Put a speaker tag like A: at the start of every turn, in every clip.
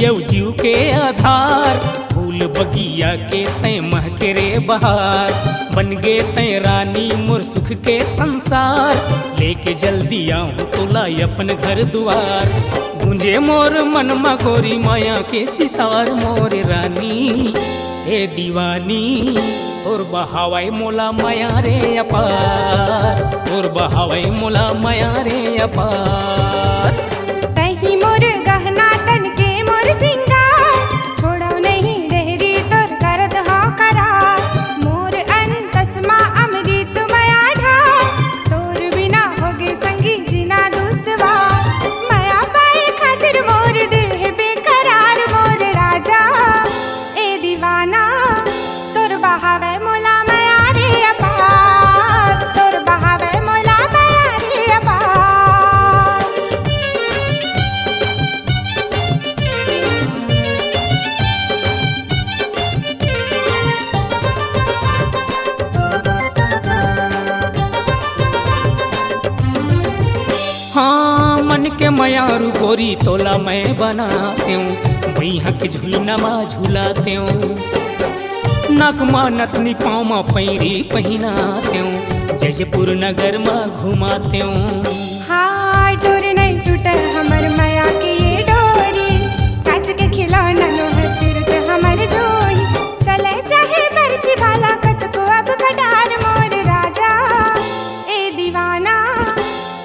A: यौ जीव के आधार। फूल बगिया के तय महके रे बहार, बन गे तय रानी मोर सुख के संसार। लेके जल्दी आऊँ तोला अपन घर दुआर, गूंजे मोर मन मगोरी माया के सितार। मोर रानी ए दीवानी तोर बहावै मोला माया रे अपार, तोर बहावै मोला माया रे अपार।
B: तही मोर गहना तन के मोर सिंगार, छोड़ो नहीं देहरी तोर करत हो करार। मोर अंतसमा अमृत माया ढार, तोर बिना होगे संगी जीना दुश्वार। माया पाए खातिर मोर दिल है बेकरार। मोर राजा ए दीवाना तोर बहावे मोला माया रे अपार, तोर बहावे मोला माया रे अपार।
A: हाँ मन के मयारू गोरी तोला मैं बनाते हूँ, मैया के झूलनमा झूलाते हूँ। नक माँ नथनी पाँव माँ पैरी पहनाते हूँ, जयपुर नगर में घुमाते हूँ।
B: हाँ डोर नहीं टूटे हमर माया की ये डोरी, कांच के खिलौना लोहे फिरत हमर जोही। चले चाहे बरछी भाला कत को अब कटार। मोर राजा ए दीवाना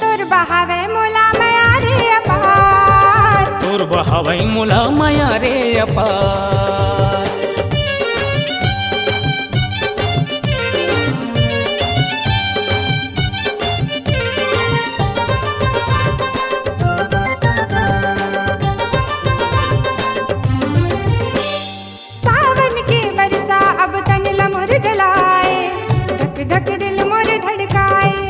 B: तोर बहावे मोला माया रे अपार,
A: तोर बहावै मोला माया रे अपार।
B: सावन के बरसा अब तन लमुर जलाए, धक धक दिल मोर धड़काए।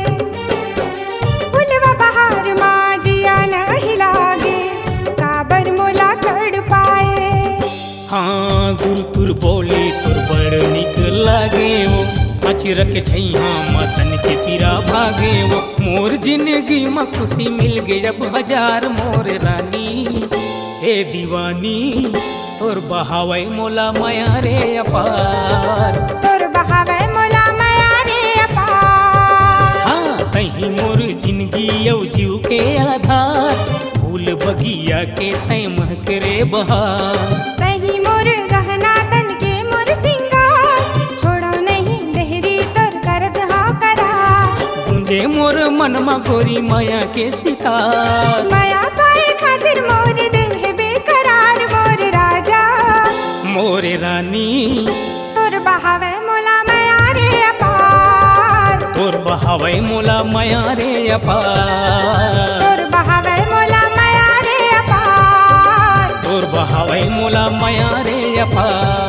B: फुलवा बहार माँ जिया नहीं लागे, काबर मोला तड़ पाए।
A: हाँ गुरु तुर बोले तुर बड़ निक लागे वो, अचरक छैया मतन के पीरा भागे वो। मोर जिंदगी में खुशी मिल गई अब हजार। मोर रानी ए दीवानी तोर बहावै मोला माया रे अपार,
B: तोर बहावे मोला माया रे अपार।
A: हाँ तही मोर जिंदगी यौ जीव के आधार। फूल बगिया के तय महके रे बहार,
B: तही मोर गहना तन के मोर सिंगार। छोड़ो नहीं देहरी तोर करत हो करार।
A: गूंजे मोर मन मगोरी माया के सितार।
B: माया पाए खातिर मोर दिल है बेकरार। मोर राजा
A: मोर रानी
B: तोर बहावे मोला माया रे अपार,
A: तोर बहावै मोला माया रे अपार।
B: तोर बहावे मोला माया रे अपार,
A: तोर बहावै मोला माया रे अपार।